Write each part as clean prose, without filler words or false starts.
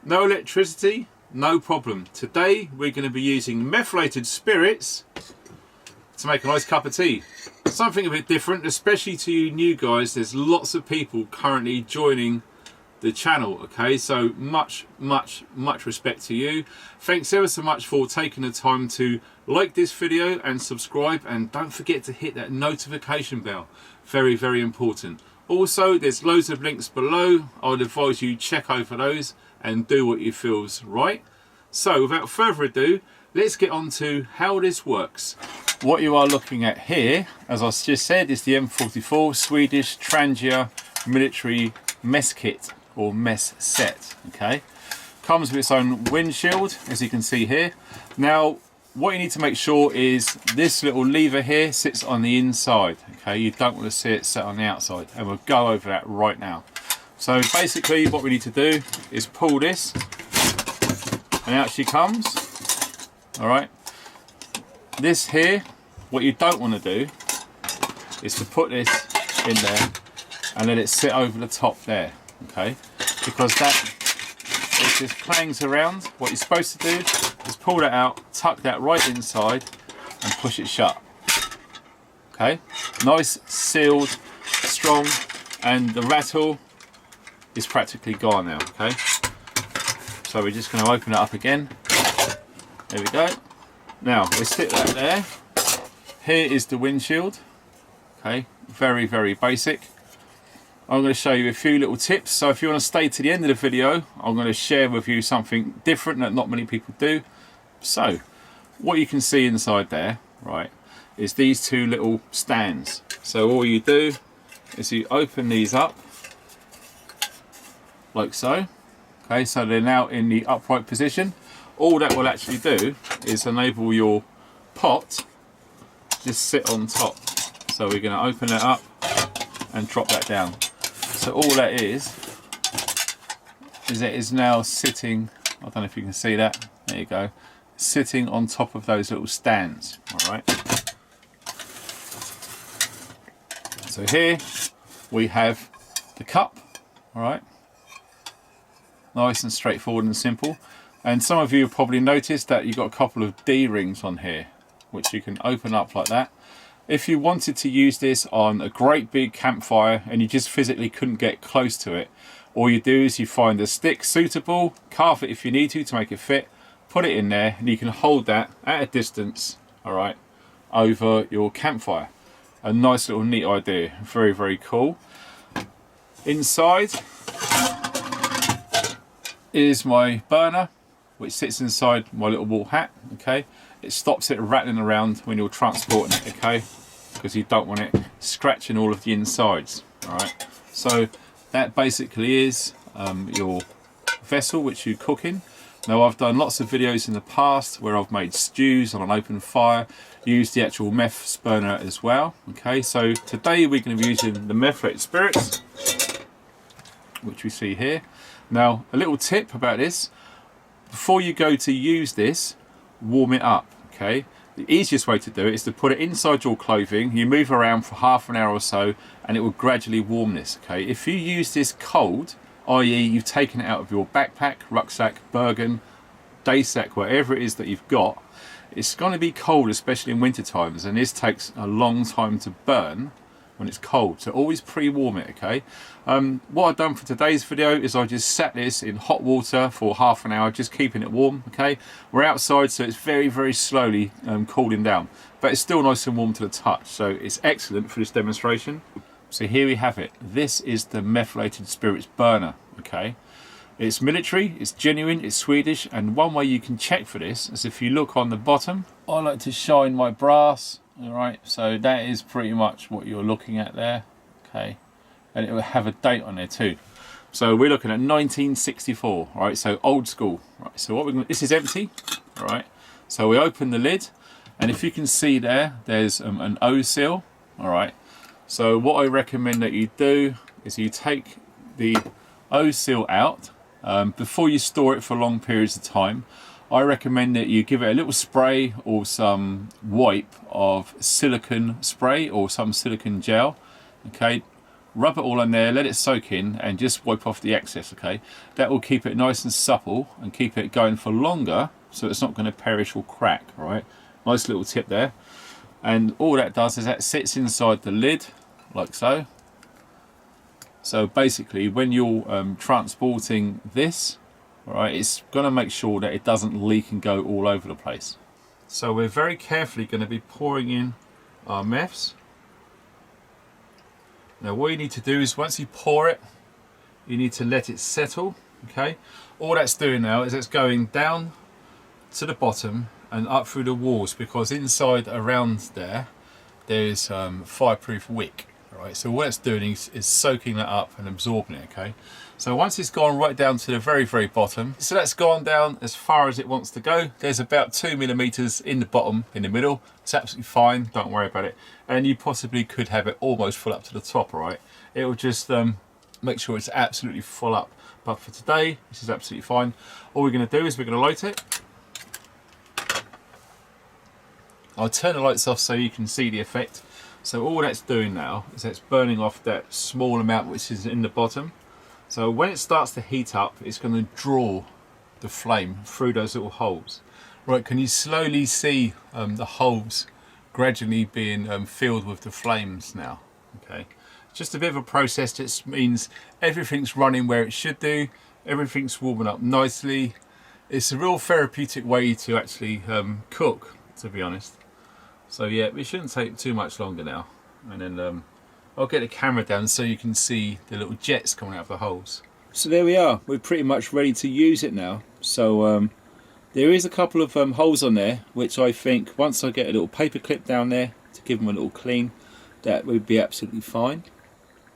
no electricity, no problem. Today we're going to be using methylated spirits to make a nice cup of tea. Something a bit different, especially to you new guys. There's lots of people currently joining the channel, okay? So much respect to you. Thanks ever so much for taking the time to like this video and subscribe, and don't forget to hit that notification bell. Very important. Also, there's loads of links below. I would advise you check over those and do what you feel's right. So without further ado, let's get on to how this works. What you are looking at here, as I just said, is the M44 Swedish Trangia military mess kit, or mess set, okay? Comes with its own windshield, as you can see here. Now, what you need to make sure is this little lever here sits on the inside, okay? You don't want to see it set on the outside, and we'll go over that right now. So basically what we need to do is pull this, and out she comes, all right? This here, what you don't want to do is to put this in there and let it sit over the top there, okay? Because that, it just clangs around. What you're supposed to do is pull that out, tuck that right inside and push it shut, okay? Nice, sealed, strong, and the rattle is practically gone now, okay? So we're just going to open it up again. There we go. Now we stick that there. Here is the windshield, okay? Very basic. I'm going to show you a few little tips. So if you want to stay to the end of the video, I'm going to share with you something different that not many people do. So what you can see inside there, right, is these two little stands. So all you do is you open these up like so, okay? So they're now in the upright position. All that will actually do is enable your pot just sit on top. So we're going to open it up and drop that down. So all that is it is now sitting, I don't know if you can see that, there you go, sitting on top of those little stands, all right? So here we have the cup, all right? Nice and straightforward and simple. And some of you have probably noticed that you've got a couple of D-rings on here, which you can open up like that. If you wanted to use this on a great big campfire and you just physically couldn't get close to it, all you do is you find a stick suitable, carve it if you need to make it fit, put it in there, and you can hold that at a distance, all right, over your campfire. A nice little neat idea, very cool. Inside is my burner, which sits inside my little wool hat, okay? It stops it rattling around when you're transporting it, okay? Because you don't want it scratching all of the insides, all right? So that basically is your vessel which you cook in. Now I've done lots of videos in the past where I've made stews on an open fire, used the actual Meths burner as well, okay? So today we're going to be using the methylated spirits, which we see here. Now a little tip about this, before you go to use this, warm it up, okay? The easiest way to do it is to put it inside your clothing, you move around for half an hour or so, and it will gradually warm this, okay? If you use this cold, i.e. you've taken it out of your backpack, rucksack, Bergen, day sack, whatever it is that you've got, it's going to be cold, especially in winter times, and this takes a long time to burn when it's cold, so always pre-warm it, okay? What I've done for today's video is I just sat this in hot water for half an hour, just keeping it warm, okay? We're outside, so it's very slowly cooling down, but it's still nice and warm to the touch, so it's excellent for this demonstration. So here we have it. This is the methylated spirits burner, okay? It's military, it's genuine, it's Swedish, and one way you can check for this is if you look on the bottom. I like to shine my brass, all right? So that is pretty much what you're looking at there, okay? And it will have a date on there too. So we're looking at 1964, all right? So old school, right? So what we're going to, this is empty, all right? So we open the lid, and if you can see there, there's an O seal, all right? So what I recommend that you do is you take the O seal out before you store it for long periods of time. I recommend that you give it a little spray or some wipe of silicone spray or some silicone gel, okay? rub it all on there, let it soak in, and just wipe off the excess, okay? That will keep it nice and supple and keep it going for longer, so it's not going to perish or crack, all right? Nice little tip there. And all that does is that sits inside the lid, like so. So basically, when you're transporting this, all right, it's going to make sure that it doesn't leak and go all over the place. So we're very carefully going to be pouring in our meths. Now what you need to do is once you pour it, you need to let it settle, okay? All that's doing now is it's going down to the bottom and up through the walls, because inside around there's fireproof wick, right? So what it's doing is soaking that up and absorbing it, okay? So once it's gone right down to the very, very bottom, so that's gone down as far as it wants to go. There's about 2 millimeters in the bottom, in the middle. It's absolutely fine, don't worry about it. And you possibly could have it almost full up to the top, all right? It will just make sure it's absolutely full up. But for today, this is absolutely fine. All we're gonna do is we're gonna light it. I'll turn the lights off so you can see the effect. So all that's doing now is it's burning off that small amount which is in the bottom. So when it starts to heat up, it's going to draw the flame through those little holes. Right, can you slowly see the holes gradually being filled with the flames now? Okay, just a bit of a process. That means everything's running where it should do, everything's warming up nicely. It's a real therapeutic way to actually cook, to be honest. So yeah, it shouldn't take too much longer now. And then I'll get the camera down so you can see the little jets coming out of the holes. So there we are, we're pretty much ready to use it now. So there is a couple of holes on there, which I think once I get a little paper clip down there to give them a little clean, that would be absolutely fine.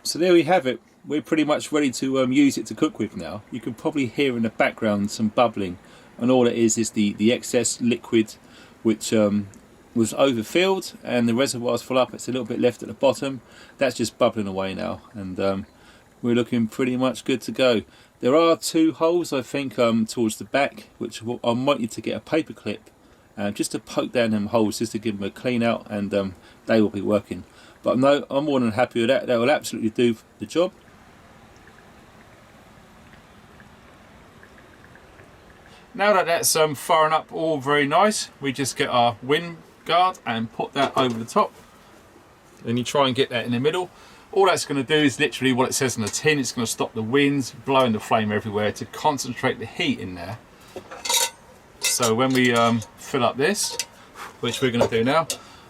So there we have it, we're pretty much ready to use it to cook with now. You can probably hear in the background some bubbling, and all it is the excess liquid which was overfilled and the reservoir's full up. It's a little bit left at the bottom. That's just bubbling away now, and we're looking pretty much good to go. There are 2 holes I think towards the back, which I might need to get a paper clip just to poke down them holes, just to give them a clean out, and they will be working. But no, I'm more than happy with that. That will absolutely do the job. Now that that's firing up all very nice, we just get our wind guard and put that over the top. Then you try and get that in the middle. All that's going to do is literally what it says on the tin. It's going to stop the winds blowing the flame everywhere to concentrate the heat in there. So when we fill up this, which we're going to do now,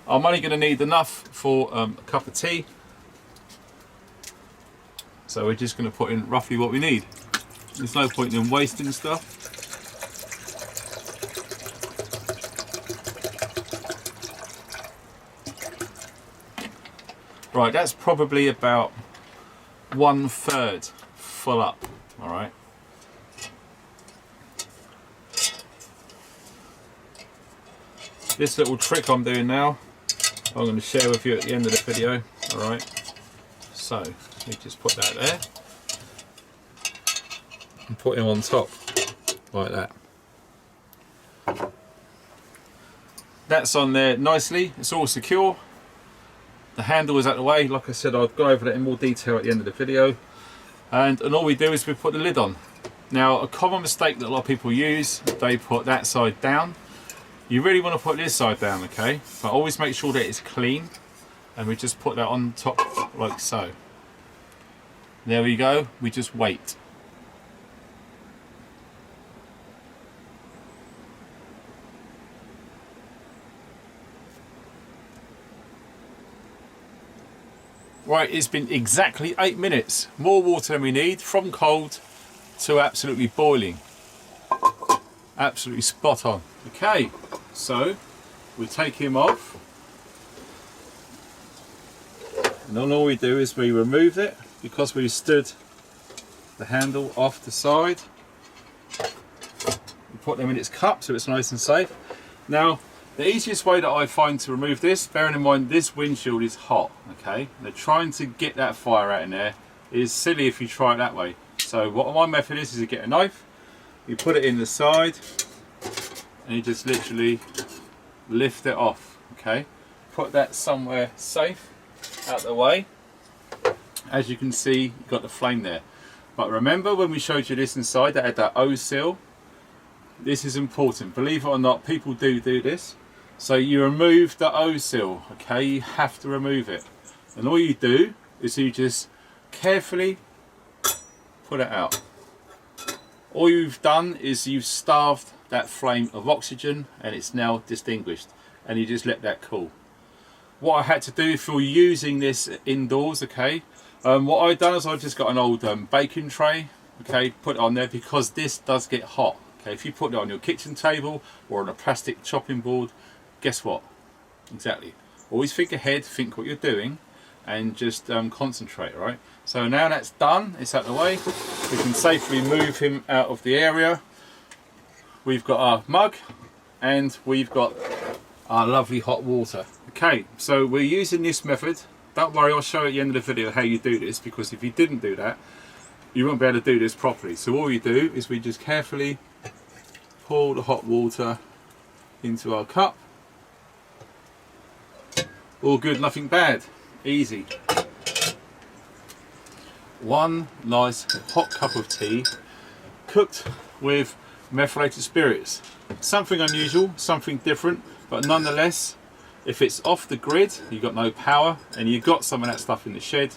I'm only going to need enough for a cup of tea. So we're just going to put in roughly what we need. There's no point in wasting stuff. Right, that's probably about 1/3 full up, all right. This little trick I'm doing now, I'm going to share with you at the end of the video, all right. So, we just put that there and put him on top, like that. That's on there nicely, it's all secure. The handle is out of the way. Like I said, I'll go over that in more detail at the end of the video. And all we do is we put the lid on. Now, a common mistake that a lot of people use, they put that side down. You really want to put this side down, okay? But always make sure that it's clean. And we just put that on top like so. There we go, we just wait. Right, it's been exactly 8 minutes. More water than we need, from cold to absolutely boiling. Absolutely spot on. Okay, so we take him off. And then all we do is we remove it, because we stood the handle off the side. We put them in its cup so it's nice and safe. Now, the easiest way that I find to remove this, bearing in mind this windshield is hot, okay? Now trying to get that fire out in there is silly if you try it that way. So what my method is to get a knife, you put it in the side, and you just literally lift it off, okay? Put that somewhere safe, out the way. as you can see, you've got the flame there. But remember when we showed you this inside that had that O seal? This is important. Believe it or not, people do this. So you remove the O seal, okay? You have to remove it. And all you do is you just carefully put it out. All you've done is you've starved that flame of oxygen and it's now distinguished. And you just let that cool. What I had to do if you're using this indoors, okay? What I've done is I've just got an old baking tray, okay? Put it on there because this does get hot. Okay, if you put it on your kitchen table or on a plastic chopping board, guess what? Exactly. Always think ahead, think what you're doing, and just concentrate, right? So now that's done, it's out of the way. We can safely move him out of the area. We've got our mug, and we've got our lovely hot water. Okay, so we're using this method. Don't worry, I'll show you at the end of the video how you do this, because if you didn't do that, you won't be able to do this properly. So all you do is we just carefully pour the hot water into our cup. All good, nothing bad, easy. One nice hot cup of tea cooked with methylated spirits. Something unusual, something different, but nonetheless, if it's off the grid, you've got no power and you've got some of that stuff in the shed,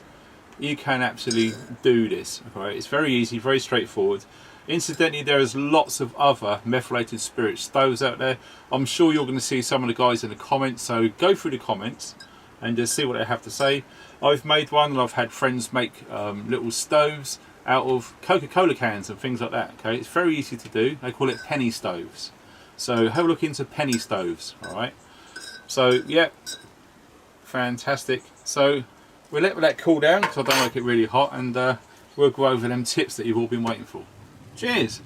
you can actually do this. Okay? It's very easy, very straightforward. Incidentally, there is lots of other methylated spirit stoves out there. I'm sure you're going to see some of the guys in the comments, so go through the comments and just see what they have to say. I've made one and I've had friends make little stoves out of Coca-Cola cans and things like that. Okay, it's very easy to do. They call it penny stoves. So have a look into penny stoves. All right. So yeah, fantastic. So we'll let that cool down because I don't like it really hot, and we'll go over them tips that you've all been waiting for. Cheers.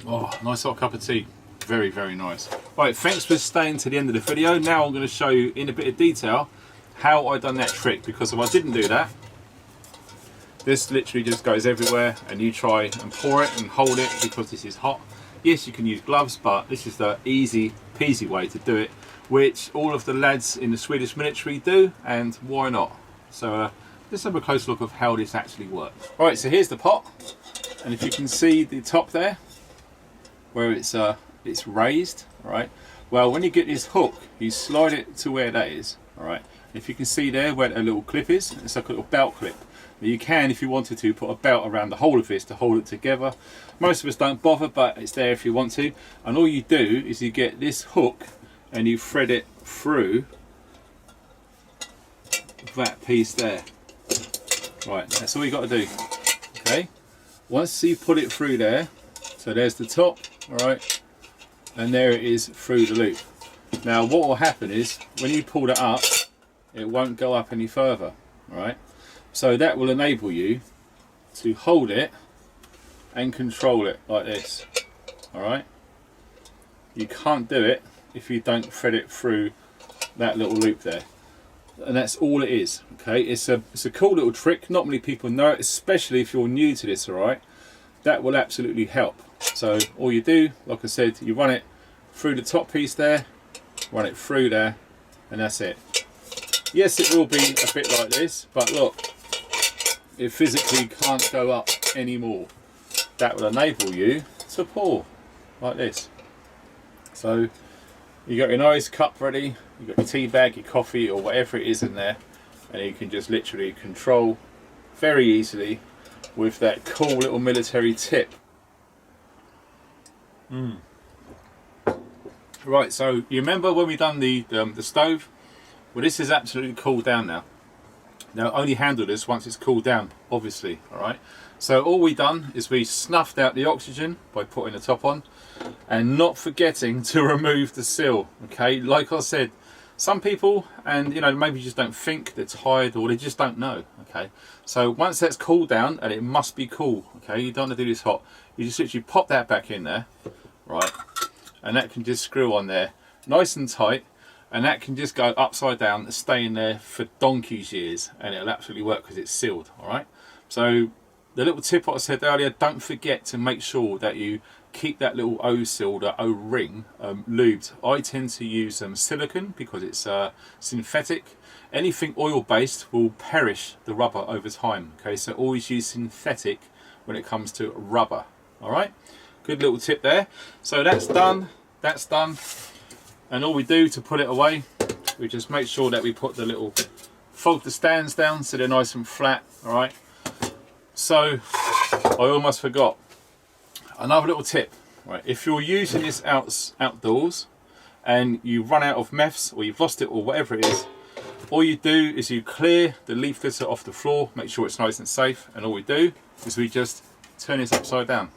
Oh, nice hot cup of tea. Very, very nice. Right, thanks for staying to the end of the video. Now I'm going to show you in a bit of detail how I done that trick, because if I didn't do that, this literally just goes everywhere and you try and pour it and hold it because this is hot. Yes, you can use gloves, but this is the easy peasy way to do it, which all of the lads in the Swedish military do, and why not? So let's have a close look of how this actually works. Right, so here's the pot, and if you can see the top there where it's raised, all right? Well, when you get this hook, you slide it to where that is, all right? If you can see there where a little clip is, it's like a little belt clip. Now you can, if you wanted to, put a belt around the whole of this to hold it together. Most of us don't bother, but it's there if you want to. And all you do is you get this hook and you thread it through that piece there. Right, that's all you got to do. Okay, once you put it through there, so there's the top, all right, and there it is through the loop. Now what will happen is when you pull it up, it won't go up any further, all right? So that will enable you to hold it and control it like this, all right? You can't do it if you don't thread it through that little loop there. And that's all it is, okay? It's a cool little trick. Not many people know it, especially if you're new to this, all right? That will absolutely help. So all you do, like I said, you run it through the top piece there, run it through there, and that's it. Yes, it will be a bit like this, but look, it physically can't go up anymore. That will enable you to pour like this. So you got your nice cup ready, you got your tea bag, your coffee, or whatever it is in there, and you can just literally control very easily with that cool little military tip. Right, so you remember when we done the stove? Well, this is absolutely cooled down now. Now only handle this once it's cooled down, obviously, all right? So all we done is we snuffed out the oxygen by putting the top on and not forgetting to remove the seal, okay? Like I said, some people, and you know, maybe just don't think, they're tired, or they just don't know, okay? So once that's cooled down, and it must be cool, okay? You don't want to do this hot. You just literally pop that back in there, right? And that can just screw on there, nice and tight. And that can just go upside down and stay in there for donkey's years, and it'll absolutely work because it's sealed, all right? So the little tip what I said earlier, don't forget to make sure that you keep that little O-seal, the O-ring lubed. I tend to use silicone because it's synthetic. Anything oil-based will perish the rubber over time. Okay, so always use synthetic when it comes to rubber. All right, good little tip there. So that's done. That's done. And all we do to put it away, we just make sure that we put the little fold the stands down so they're nice and flat. All right. So I almost forgot. Another little tip, right? If you're using this outdoors and you run out of Meths or you've lost it or whatever it is, all you do is you clear the leaf litter off the floor, make sure it's nice and safe, and all we do is we just turn this upside down.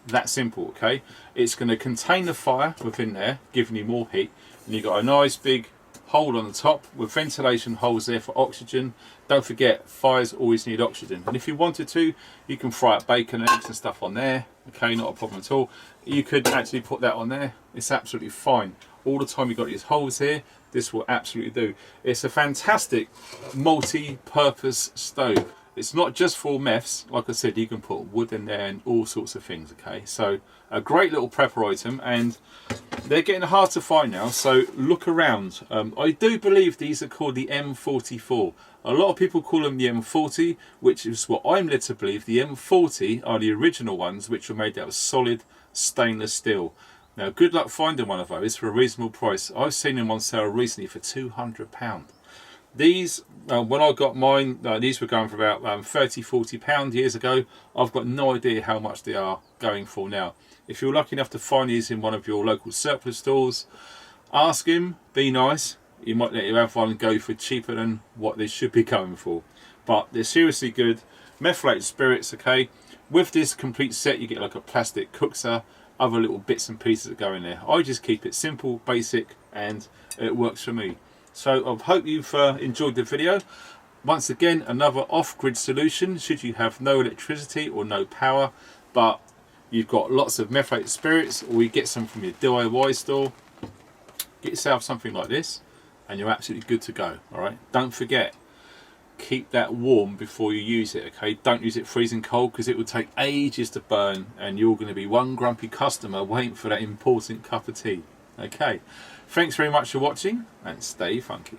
That simple, okay? It's going to contain the fire within there, giving you more heat, and you've got a nice big hole on the top with ventilation holes there for oxygen. Don't forget, fires always need oxygen, and if you wanted to, you can fry up bacon and eggs and stuff on there. Okay, not a problem at all. You could actually put that on there. It's absolutely fine. All the time you've got these holes here, this will absolutely do. It's a fantastic multi-purpose stove. It's not just for Meths. Like I said, you can put wood in there and all sorts of things. Okay, so a great little prepper item, and they're getting hard to find now, so look around. I do believe these are called the M44. A lot of people call them the M40, which is what I'm led to believe. The M40 are the original ones, which were made out of solid stainless steel. Now, good luck finding one of those for a reasonable price. I've seen them on sale recently for £200. These, when I got mine, these were going for about £30–40 years ago. I've got no idea how much they are going for now. If you're lucky enough to find these in one of your local surplus stores, ask him, be nice. He might let you have one and go for cheaper than what they should be going for. But they're seriously good. Methylated spirits, okay. With this complete set, you get like a plastic cookser, other little bits and pieces that go in there. I just keep it simple, basic, and it works for me. So I hope you've enjoyed the video. Once again, another off-grid solution should you have no electricity or no power, but you've got lots of methylated spirits, or you get some from your DIY store. Get yourself something like this and you're absolutely good to go. All right, don't forget, keep that warm before you use it. Okay, don't use it freezing cold, because it will take ages to burn and you're going to be one grumpy customer waiting for that important cup of tea. Okay, thanks very much for watching, and stay funky.